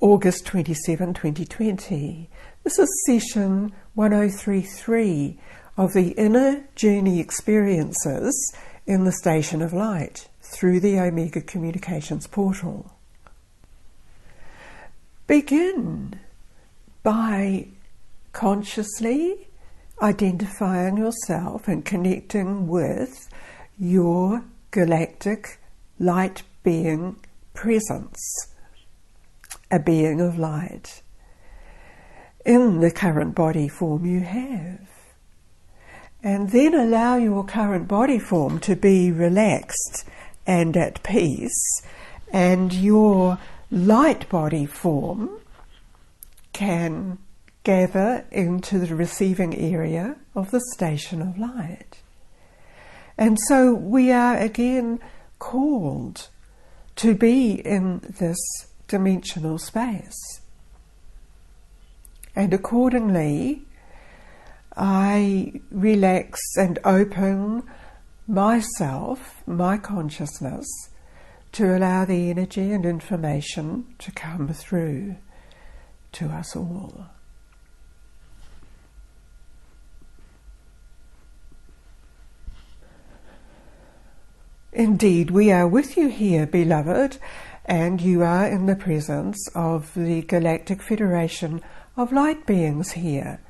August 27, 2020. This is session 1033 of the Inner Journey Experiences in the Station of Light through the Omega Communications portal. Begin by consciously identifying yourself and connecting with your galactic light being presence, a being of light, in the current body form you have. And then allow your current body form to be relaxed and at peace, and your light body form can gather into the receiving area of the station of light. And so we are again called to be in this dimensional space. And accordingly, I relax and open myself, my consciousness, to allow the energy and information to come through to us all. Indeed, we are with you here, beloved, and you are in the presence of the Galactic Federation of Light Beings here.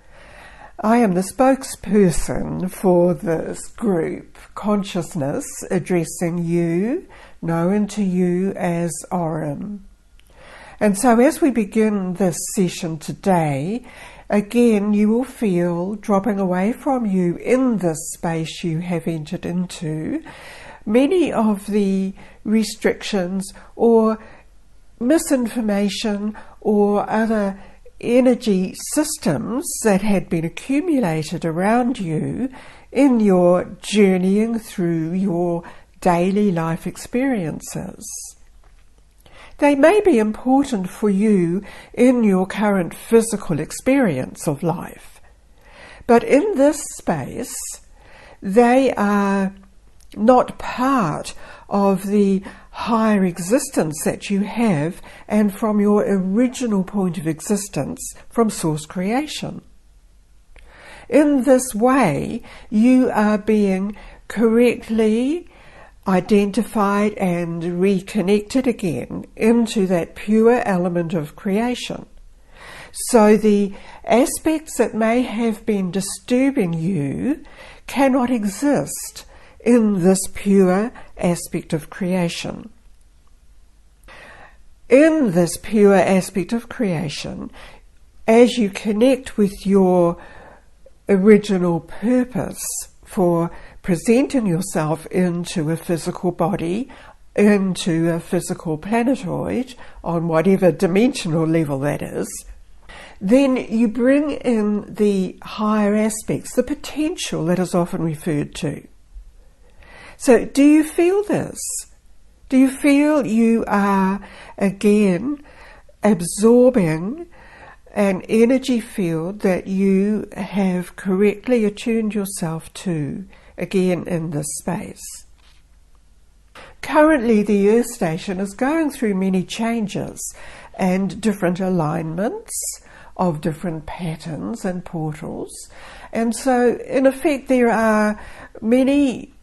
I am the spokesperson for this group, consciousness addressing you, known to you as Aurum. And so as we begin this session today, again you will feel dropping away from you in this space you have entered into many of the restrictions or misinformation or other energy systems that had been accumulated around you in your journeying through your daily life experiences. They may be important for you in your current physical experience of life, but in this space they are not part of the higher existence that you have and from your original point of existence from source creation. In this way, you are being correctly identified and reconnected again into that pure element of creation. So the aspects that may have been disturbing you cannot exist in this pure aspect of creation. In this pure aspect of creation, as you connect with your original purpose for presenting yourself into a physical body, into a physical planetoid, on whatever dimensional level that is, then you bring in the higher aspects, the potential that is often referred to. So do you feel this? Do you feel you are again absorbing an energy field that you have correctly attuned yourself to again in this space? Currently the Earth Station is going through many changes and different alignments of different patterns and portals, and so in effect there are many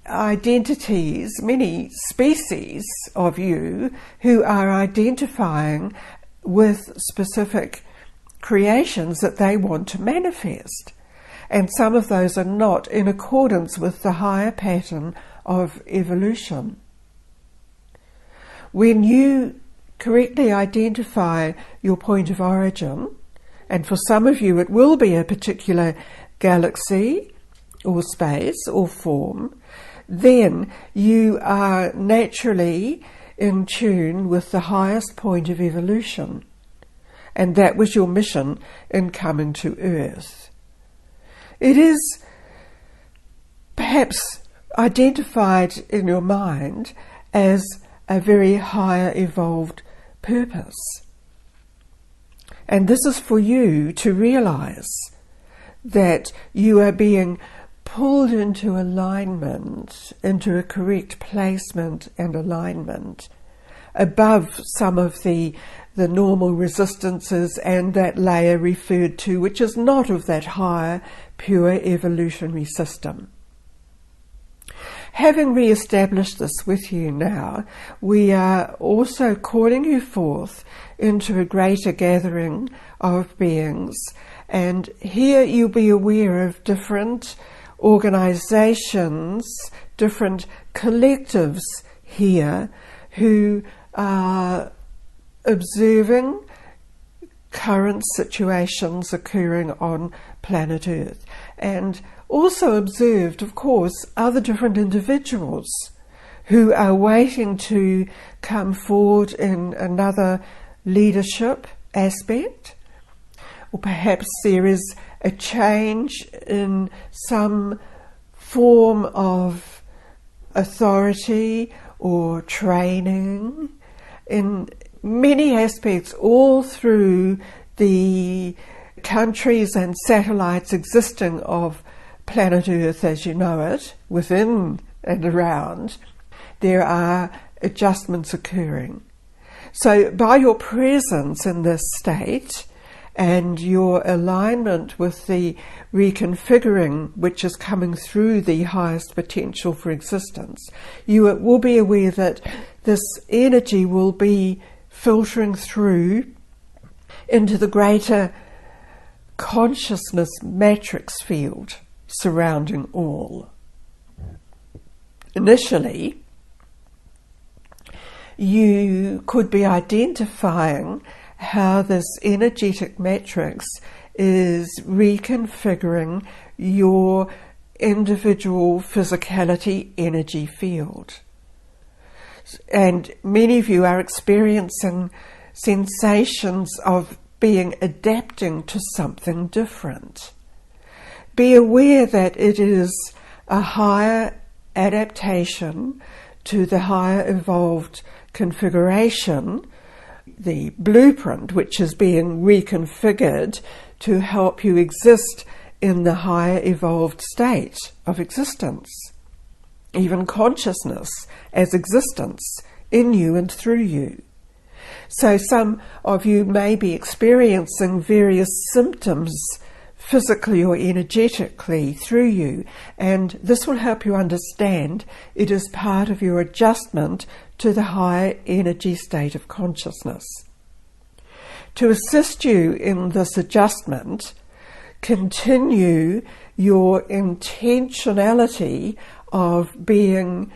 identities, many species of you who are identifying with specific creations that they want to manifest. And some of those are not in accordance with the higher pattern of evolution. When you correctly identify your point of origin, and for some of you it will be a particular galaxy or space or form, then you are naturally in tune with the highest point of evolution. And that was your mission in coming to Earth. It is perhaps identified in your mind as a very higher evolved purpose. And this is for you to realize that you are being pulled into alignment, into a correct placement and alignment above some of the the normal resistances and that layer referred to, which is not of that higher, pure evolutionary system. Having re-established this with you now, we are also calling you forth into a greater gathering of beings, and here you'll be aware of different organizations, different collectives here who are observing current situations occurring on planet Earth, and also observed, of course, other different individuals who are waiting to come forward in another leadership aspect, or perhaps there is a change in some form of authority or training in many aspects all through the countries and satellites existing of planet Earth as you know it, within and around. There are adjustments occurring. So by your presence in this state and your alignment with the reconfiguring which is coming through the highest potential for existence, you will be aware that this energy will be filtering through into the greater consciousness matrix field surrounding all. Initially, you could be identifying how this energetic matrix is reconfiguring your individual physicality energy field. And many of you are experiencing sensations of being adapting to something different. Be aware that it is a higher adaptation to the higher evolved configuration, the blueprint which is being reconfigured to help you exist in the higher evolved state of existence, even consciousness as existence in you and through you. So some of you may be experiencing various symptoms physically or energetically through you, and this will help you understand it is part of your adjustment to the higher energy state of consciousness. To assist you in this adjustment, continue your intentionality of being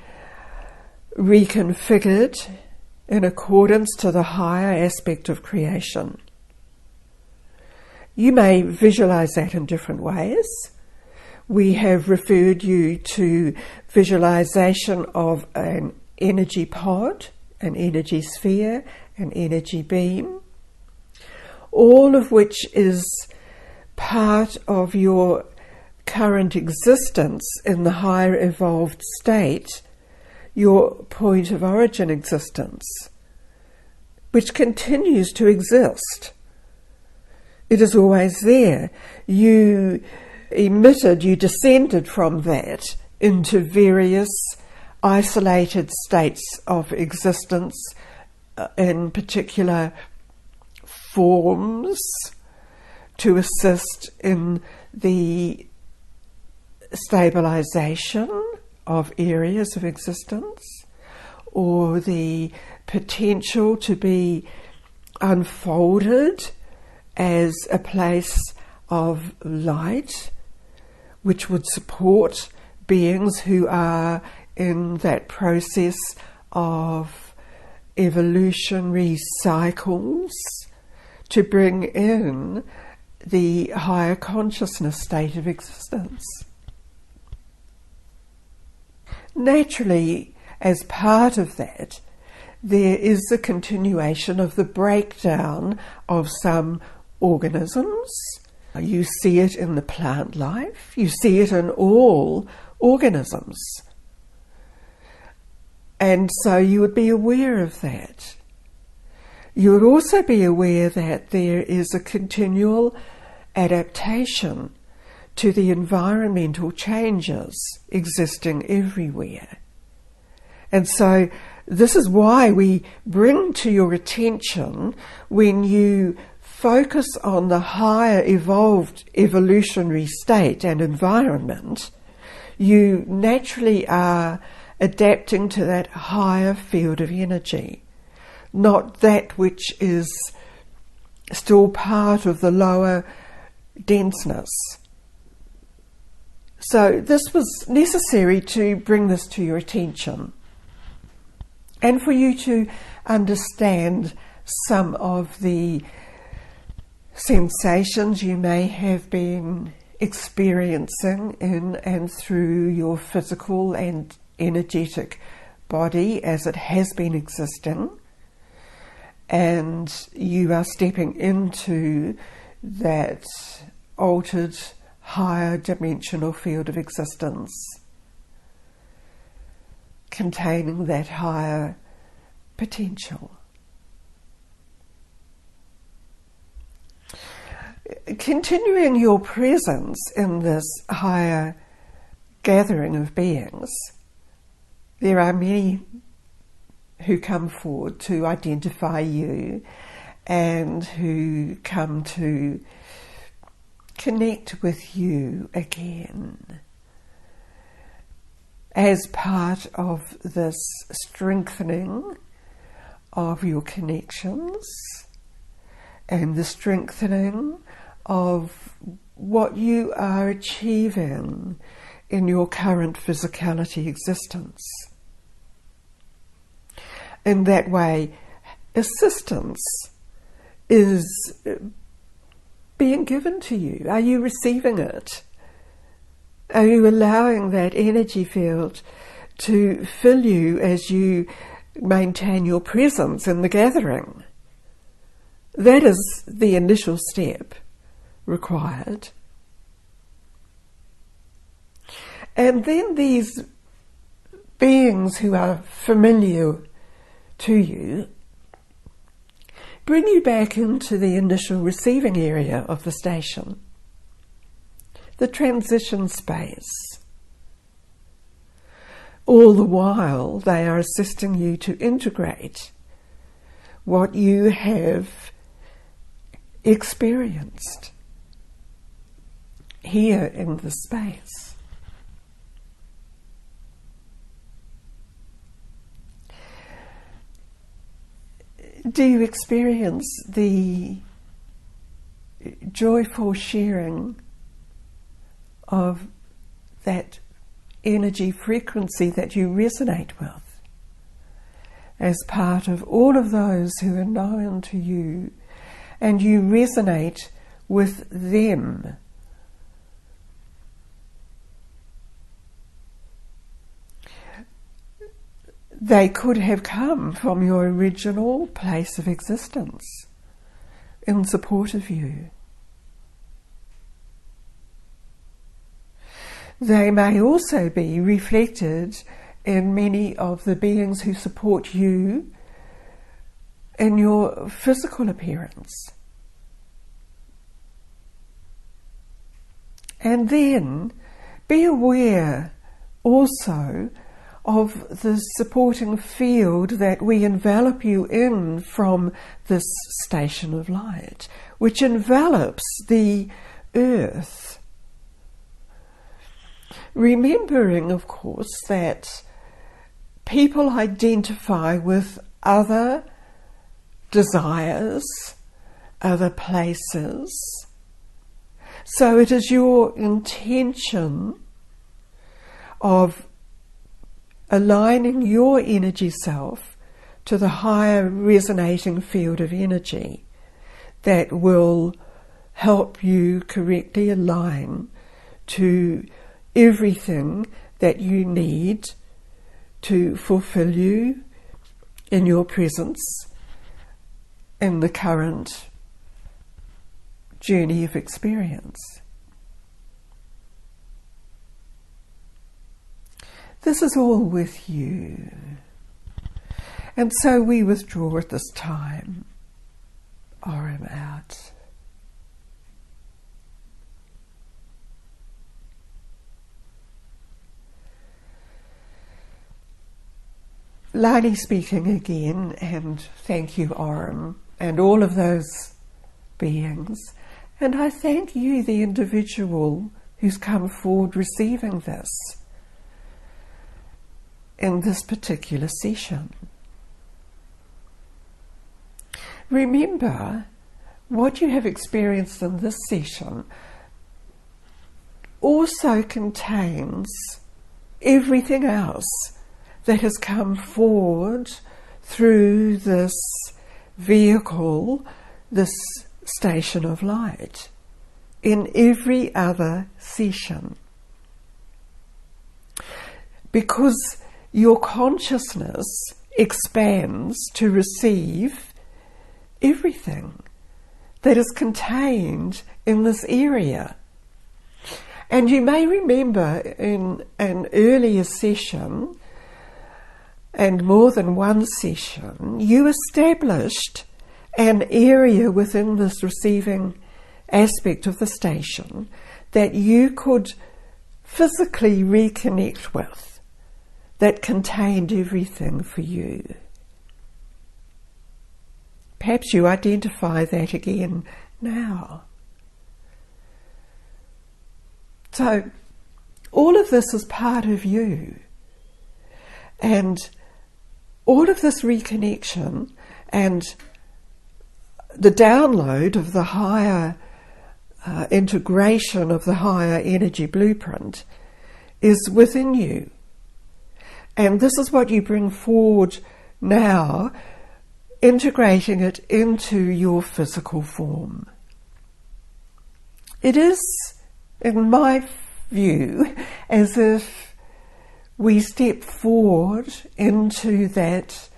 reconfigured in accordance to the higher aspect of creation. You may visualize that in different ways. We have referred you to visualization of an energy pod, an energy sphere, an energy beam, all of which is part of your current existence in the higher evolved state, your point of origin existence, which continues to exist. It is always there. You descended from that into various isolated states of existence in particular forms to assist in the stabilization of areas of existence, or the potential to be unfolded as a place of light which would support beings who are in that process of evolutionary cycles to bring in the higher consciousness state of existence. Naturally, as part of that, there is a continuation of the breakdown of some organisms. You see it in the plant life, you see it in all organisms. And so you would be aware of that. You would also be aware that there is a continual adaptation to the environmental changes existing everywhere. And so this is why we bring to your attention, when you focus on the higher evolved evolutionary state and environment, you naturally are adapting to that higher field of energy, not that which is still part of the lower denseness. So this was necessary to bring this to your attention, and for you to understand some of the sensations you may have been experiencing in and through your physical and energetic body as it has been existing, and you are stepping into that altered, higher dimensional field of existence containing that higher potential. Continuing your presence in this higher gathering of beings, there are many who come forward to identify you and who come to connect with you again as part of this strengthening of your connections and the strengthening of what you are achieving in your current physicality existence. In that way, assistance is being given to you. Are you receiving it? Are you allowing that energy field to fill you as you maintain your presence in the gathering? That is the initial step required. And then these beings who are familiar to you bring you back into the initial receiving area of the station, the transition space. All the while they are assisting you to integrate what you have experienced here in the space. Do you experience the joyful sharing of that energy frequency that you resonate with as part of all of those who are known to you, and you resonate with them? They could have come from your original place of existence in support of you. They may also be reflected in many of the beings who support you in your physical appearance. And then be aware also of the supporting field that we envelop you in from this station of light, which envelops the earth. Remembering, of course, that people identify with other desires, other places. So it is your intention of aligning your energy self to the higher resonating field of energy that will help you correctly align to everything that you need to fulfill you in your presence in the current journey of experience. This is all with you. And so we withdraw at this time. Aurum out. Lani speaking again, and thank you, Oram, and all of those beings. And I thank you, the individual who's come forward receiving this in this particular session. Remember, what you have experienced in this session also contains everything else that has come forward through this vehicle, this station of light, in every other session. Because your consciousness expands to receive everything that is contained in this area. And you may remember in an earlier session, and more than one session, you established an area within this receiving aspect of the station that you could physically reconnect with, that contained everything for you. Perhaps you identify that again now. So, all of this is part of you. And all of this reconnection and the download of the higher integration of the higher energy blueprint is within you. And this is what you bring forward now, integrating it into your physical form. It is, in my view, as if we step forward into that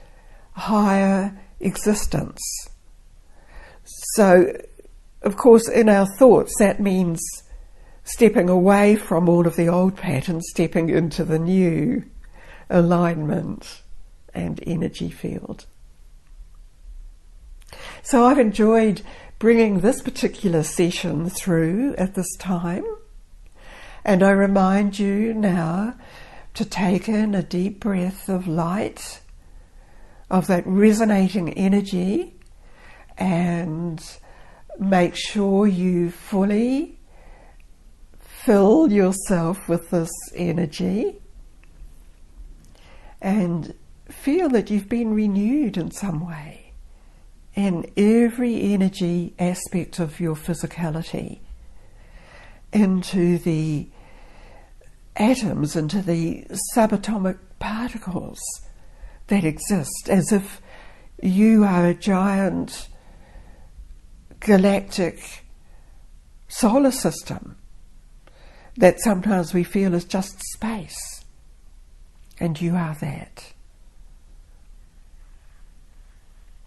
higher existence. So, of course, in our thoughts, that means stepping away from all of the old patterns, stepping into the new alignment and energy field. So I've enjoyed bringing this particular session through at this time, and I remind you now to take in a deep breath of light, of that resonating energy, and make sure you fully fill yourself with this energy and feel that you've been renewed in some way in every energy aspect of your physicality, into the atoms, into the subatomic particles that exist, as if you are a giant galactic solar system that sometimes we feel is just space, and you are that.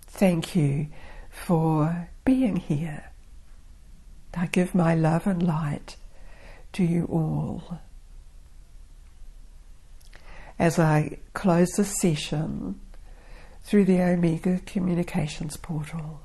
Thank you for being here. I give my love and light to you all. As I close this session through the Omega Communications portal.